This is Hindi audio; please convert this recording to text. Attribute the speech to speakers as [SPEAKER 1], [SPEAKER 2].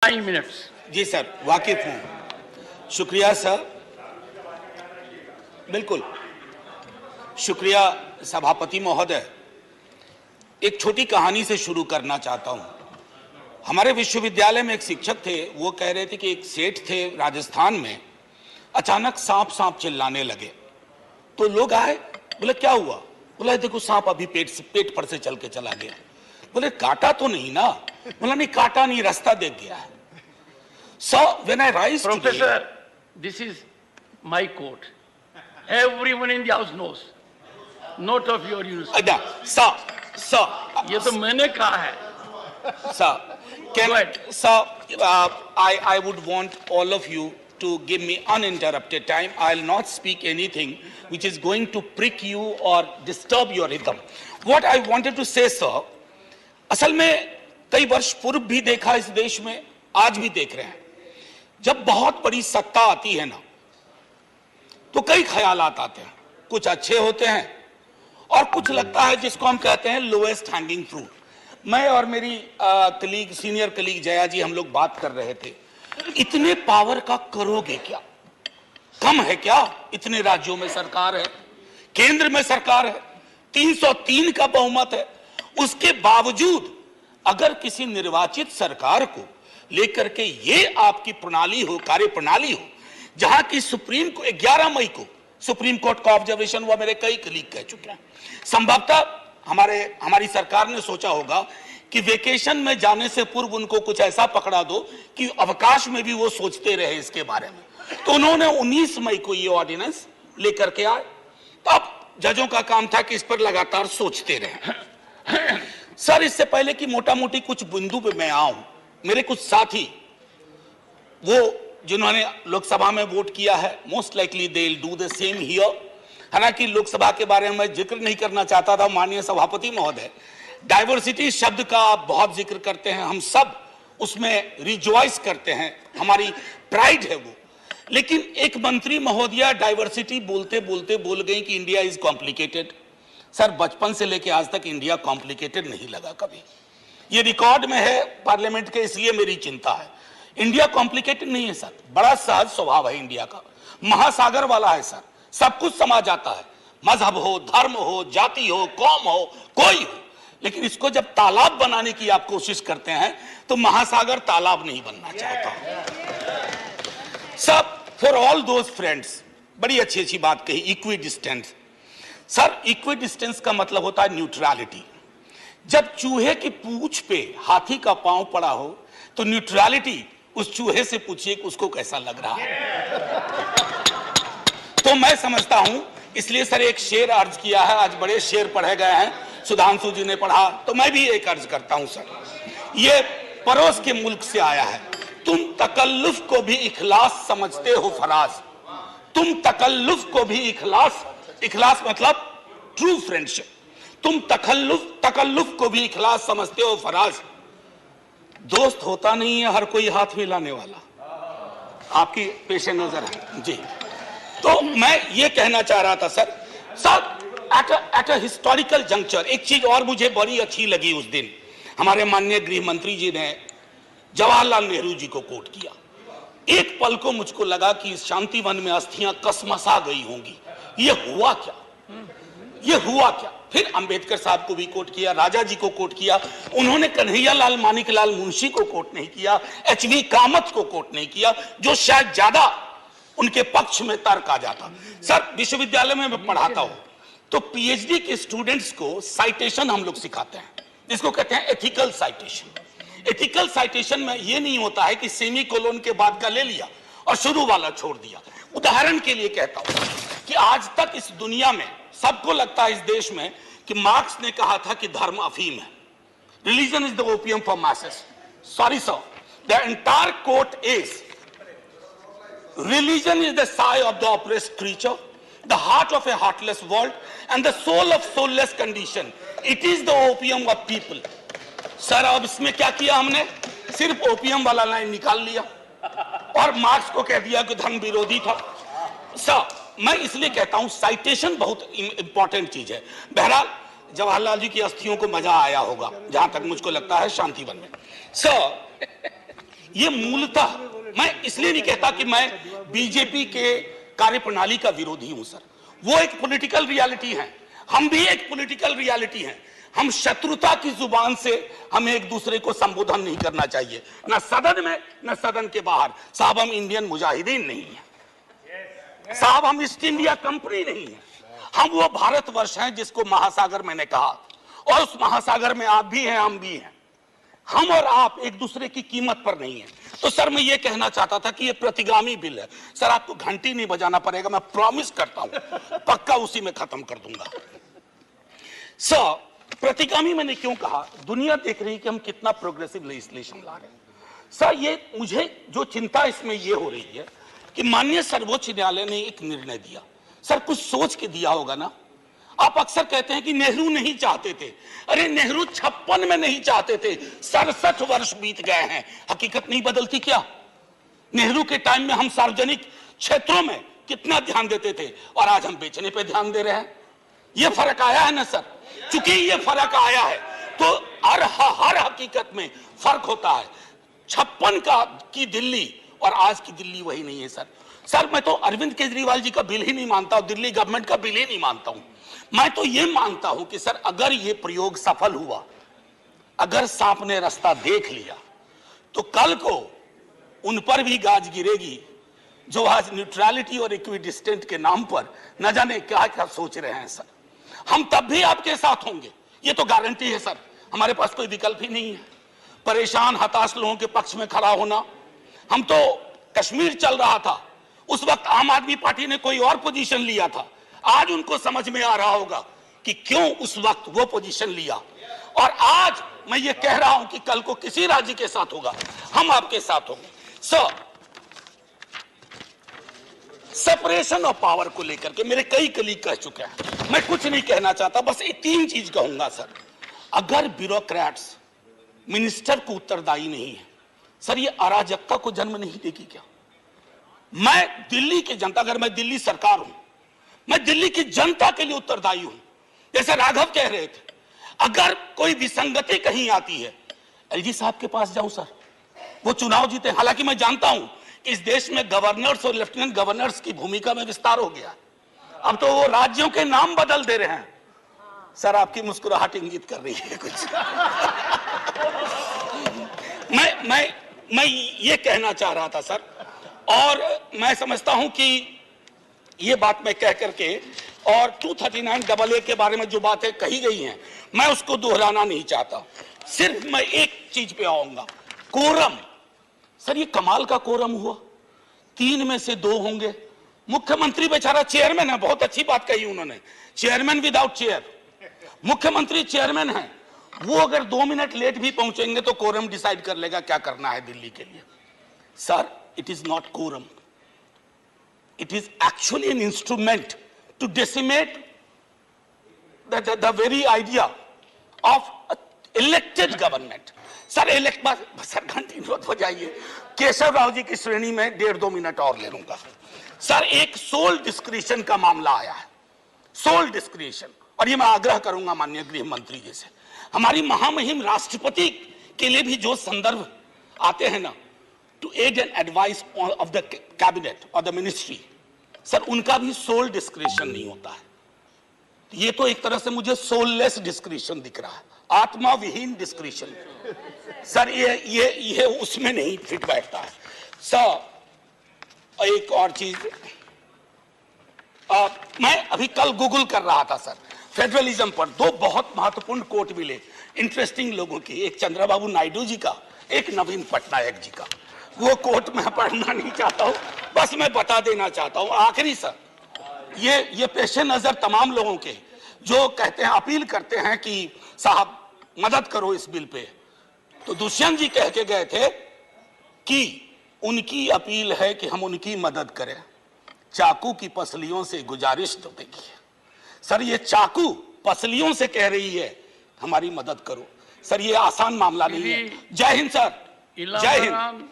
[SPEAKER 1] 5 minutes.
[SPEAKER 2] जी सर, वाकिफ हूं। शुक्रिया सर, बिल्कुल शुक्रिया सभापति महोदय। एक छोटी कहानी से शुरू करना चाहता हूं। हमारे विश्वविद्यालय में एक शिक्षक थे, वो कह रहे थे कि एक सेठ थे राजस्थान में, अचानक सांप सांप चिल्लाने लगे। तो लोग आए, बोले क्या हुआ? बोला देखो सांप अभी पेट पर से चल के चला गया। बोले काटा तो नहीं ना? बोला नहीं काटा नहीं, रास्ता देख गया है। So when I rise
[SPEAKER 1] Professor,
[SPEAKER 2] today,
[SPEAKER 1] this is my quote. Everyone in the house knows. Not of your university.
[SPEAKER 2] sir,
[SPEAKER 1] ये तो मैंने कहा है.
[SPEAKER 2] sir,
[SPEAKER 1] Go ahead.
[SPEAKER 2] I would want all of you to give me uninterrupted time. I'll not speak anything which is going to prick you or disturb your rhythm. What I wanted to say, sir, असल में कई वर्ष पूर्व भी देखा इस देश में, आज भी देख रहे हैं। जब बहुत बड़ी सत्ता आती है ना, तो कई ख्यालात आते हैं, कुछ अच्छे होते हैं और कुछ लगता है जिसको हम कहते हैं लोएस्ट हैंगिंग फ्रूट। मैं और मेरी कलीग, सीनियर कलीग जया जी, हम लोग बात कर रहे थे, इतने पावर का करोगे क्या? कम है क्या? इतने राज्यों में सरकार है, केंद्र में सरकार है, 303 का बहुमत है। उसके बावजूद अगर किसी निर्वाचित सरकार को लेकर के ये आपकी प्रणाली हो, कार्य प्रणाली हो, जहां की सुप्रीम को 11 मई को सुप्रीम कोर्ट का ऑब्जर्वेशन हुआ, मेरे कई कलीग कह चुके हैं। संभवतः हमारी सरकार ने सोचा होगा कि वेकेशन में जाने से पूर्व उनको कुछ ऐसा पकड़ा दो कि अवकाश में भी वो सोचते रहे इसके बारे में। तो उन्होंने 19 मई को ये ऑर्डिनेंस लेकर के आए। तो अब जजों का काम था कि इस पर लगातार सोचते रहे। सर, इससे पहले कि मोटा मोटी कुछ बिंदु पे मैं आऊं, मेरे कुछ साथी वो जिन्होंने लोकसभा में वोट किया है, most likely they will do the same here. हालांकि लोकसभा के बारे में मैं जिक्र नहीं करना चाहता था, माननीय सभापति महोदय, डाइवर्सिटी शब्द का आप बहुत जिक्र करते हैं, हम सब उसमें रिजॉइस करते हैं, हमारी प्राइड है वो। लेकिन एक मंत्री महोदया डाइवर्सिटी बोलते बोलते बोल गई कि इंडिया इज कॉम्प्लिकेटेड। सर, बचपन से लेकर आज तक इंडिया कॉम्प्लिकेटेड नहीं लगा कभी। ये रिकॉर्ड में है पार्लियामेंट के, इसलिए मेरी चिंता है। इंडिया कॉम्प्लिकेटेड नहीं है सर, बड़ा सहज स्वभाव है इंडिया का, महासागर वाला है सर, सब कुछ समा जाता है, मजहब हो, धर्म हो, जाति हो, कौम हो, कोई हो। लेकिन इसको जब तालाब बनाने की आप कोशिश करते हैं तो महासागर तालाब नहीं बनना चाहता। सब फॉर ऑल दोज फ्रेंड्स, बड़ी अच्छी अच्छी बात कही, equi distance. Sir, equi distance का मतलब होता है न्यूट्रलिटी। जब चूहे की पूंछ पे हाथी का पांव पड़ा हो तो न्यूट्रलिटी उस चूहे से पूछिए कि उसको कैसा लग रहा है। तो मैं समझता हूं, इसलिए सर एक शेर अर्ज किया है, आज बड़े शेर पढ़े गए हैं, सुधांशु जी ने पढ़ा, तो मैं भी एक अर्ज करता हूं सर। ये पड़ोस के मुल्क से आया है। तुम तकल्लुफ को भी इखलास समझते हो फराज, तुम तकल्लुफ को भी इखलास मतलब ट्रू फ्रेंडशिप, तुम तकल्लुफ को भी इखलास समझते हो फराज। दोस्त होता नहीं है हर कोई हाथ मिलाने वाला, आपकी पेश नजर है जी। तो मैं ये कहना चाह रहा था sir at a historical juncture, एक चीज और मुझे बड़ी अच्छी लगी उस दिन, हमारे माननीय गृह मंत्री जी ने जवाहरलाल नेहरू जी को कोट किया। एक पल को मुझको लगा कि इस शांतिवन में अस्थियां कसमसा गई होंगी। ये हुआ क्या? ये हुआ क्या? फिर अंबेडकर साहब को भी कोट किया, राजा जी को कोट किया, उन्होंने कन्हैयालाल मानिकलाल मुंशी को कोट नहीं किया, एचवी कामत को कोट नहीं किया, जो शायद ज्यादा उनके पक्ष में तर्क आ जाता। सर, विश्वविद्यालय में मैं पढ़ाता हूं तो पीएचडी के स्टूडेंट्स को साइटेशन हम लोग सिखाते हैं, जिसको कहते हैं एथिकल साइटेशन। एथिकल साइटेशन में यह नहीं होता है कि सेमी कोलोन के बाद का ले लिया और शुरू वाला छोड़ दिया। उदाहरण के लिए कहता हूं कि आज तक इस दुनिया में सबको लगता है इस देश में कि मार्क्स ने कहा था कि धर्म अफीम है, religion is the opium for masses. Sorry sir, the entire quote is religion is the sigh of the oppressed creature, the heart of a heartless world, and the soul of soulless condition. It is the opium of people. Sir, अब इसमें क्या किया हमने? सिर्फ ओपियम वाला लाइन निकाल लिया और मार्क्स को कह दिया कि धर्म विरोधी था। सर, मैं इसलिए कहता हूं साइटेशन बहुत इंपॉर्टेंट चीज है। बहरहाल जवाहरलाल जी की अस्थियों को मजा आया होगा, जहां तक मुझको लगता है शांतिवन में। सर, ये मूलतः, मैं इसलिए नहीं कहता कि मैं बीजेपी के कार्यप्रणाली का विरोधी हूं सर, वो एक पॉलिटिकल रियलिटी है, हम भी एक पॉलिटिकल रियलिटी हैं। हम शत्रुता की जुबान से हमें एक दूसरे को संबोधन नहीं करना चाहिए, न सदन में न सदन के बाहर। साहब हम इंडियन मुजाहिदीन नहीं है साहब, हम ईस्ट इंडिया कंपनी नहीं है, हम वो भारतवर्ष हैं जिसको महासागर मैंने कहा, और उस महासागर में आप भी हैं हम भी हैं। हम और आप एक दूसरे की कीमत पर नहीं है। तो सर मैं ये कहना चाहता था कि ये प्रतिगामी बिल है सर, आपको घंटी नहीं बजाना पड़ेगा, मैं प्रॉमिस करता हूं, पक्का उसी में खत्म कर दूंगा। सर प्रतिगामी मैंने क्यों कहा, दुनिया देख रही है कि हम कितना प्रोग्रेसिव लेजिस्लेशन ला रहे हैं। सर ये मुझे जो चिंता इसमें ये हो रही है कि माननीय सर्वोच्च न्यायालय ने एक निर्णय दिया, सर कुछ सोच के दिया होगा ना। आप अक्सर कहते हैं कि नेहरू नहीं चाहते थे, अरे नेहरू 56 में नहीं चाहते थे, 67 वर्ष बीत गए हैं, हकीकत नहीं बदलती क्या। नेहरू के टाइम में हम सार्वजनिक क्षेत्रों में कितना ध्यान देते थे और आज हम बेचने पे ध्यान दे रहे हैं। ये फर्क आया है ना सर, चूंकि ये फर्क आया है तो हर हकीकत में फर्क होता है। 56 की दिल्ली और आज की दिल्ली वही नहीं है सर। सर मैं तो अरविंद केजरीवाल जी का बिल ही नहीं मानता हूं, दिल्ली गवर्नमेंट का बिल ही नहीं मानता हूं। मैं तो ये मानता हूं कि सर अगर ये प्रयोग सफल हुआ, अगर सांप ने रास्ता देख लिया, तो कल को उन पर भी गाज गिरेगी जो आज न्यूट्रलिटी और इक्विडिस्टेंट के नाम पर न जाने क्या क्या सोच रहे हैं। सर हम तब भी आपके साथ होंगे, ये तो गारंटी है सर, हमारे पास कोई विकल्प ही नहीं है। परेशान हताश लोगों के पक्ष में खड़ा होना। हम तो कश्मीर चल रहा था, उस वक्त आम आदमी पार्टी ने कोई और पोजीशन लिया था, आज उनको समझ में आ रहा होगा कि क्यों उस वक्त वो पोजीशन लिया। और आज मैं ये कह रहा हूं कि कल को किसी राज्य के साथ होगा, हम आपके साथ होंगे। सर सेपरेशन ऑफ पावर को लेकर के मेरे कई कलीग कह चुके हैं, मैं कुछ नहीं कहना चाहता, बस ये 3 चीज कहूंगा सर। अगर ब्यूरोक्रेट्स मिनिस्टर को उत्तरदायी नहीं है सर, ये अराजकता को जन्म नहीं देगी क्या। मैं दिल्ली की जनता, अगर मैं दिल्ली सरकार हूं, मैं दिल्ली की जनता के लिए उत्तरदायी हूं। जैसे राघव कह रहे थे, अगर कोई विसंगति कहीं आती है, एलजी साहब के पास जाऊं सर, वो चुनाव जीते। हालांकि मैं जानता हूं कि इस देश में गवर्नर्स और लेफ्टिनेंट गवर्नर्स की भूमिका में विस्तार हो गया, अब तो वो राज्यों के नाम बदल दे रहे हैं। सर आपकी मुस्कुराहट इंगित कर रही है कुछ। मैं ये कहना चाह रहा था सर, और मैं समझता हूं कि ये बात मैं कह करके, और 239AA के बारे में जो बातें कही गई हैं मैं उसको दोहराना नहीं चाहता, सिर्फ मैं एक चीज पे आऊंगा, कोरम। सर ये कमाल का कोरम हुआ, 3 में से 2 होंगे। मुख्यमंत्री बेचारा चेयरमैन है, बहुत अच्छी बात कही उन्होंने, चेयरमैन विदाउट चेयर। मुख्यमंत्री चेयरमैन है, वो अगर 2 मिनट लेट भी पहुंचेंगे तो कोरम डिसाइड कर लेगा क्या करना है दिल्ली के लिए। Sir it is not quorum, it is actually an instrument to decimate the very idea of elected government. Sir sir घंटी मत बजाइए, केशव राव जी की श्रेणी में 1.5-2 मिनट और ले लूंगा। सर एक सोल डिस्क्रिशन का मामला आया है, सोल डिस्क्रिशन, और ये मैं आग्रह करूंगा माननीय गृह मंत्री जी से, हमारी महामहिम राष्ट्रपति के लिए भी जो संदर्भ आते हैं ना, to aid and advice of the cabinet or the ministry, sir उनका भी सोल डिस्क्रिशन नहीं होता है। ये तो एक तरह से मुझे सोललेस डिस्क्रिशन दिख रहा है, आत्मा विहीन डिस्क्रिशन। सर ये उसमें नहीं फिट बैठता है। सर एक और चीज, मैं अभी कल गूगल कर रहा था सर, फेडरलिज्म पर 2 बहुत महत्वपूर्ण कोट मिले इंटरेस्टिंग लोगों की, एक चंद्रबाबू नायडू जी का, एक नवीन पटनायक जी का। वो कोट मैं पढ़ना नहीं चाहता हूं, बस मैं बता देना चाहता हूं। आखिरी सर, ये पेशे नजर तमाम लोगों के जो कहते हैं, अपील करते हैं कि साहब मदद करो इस बिल पे, तो दुष्यंत जी कह के गए थे कि उनकी अपील है कि हम उनकी मदद करें, चाकू की पसलियों से गुजारिश तो देखिए। सर ये चाकू पसलियों से कह रही है हमारी मदद करो, सर ये आसान मामला नहीं है। जय हिंद सर, जय हिंद।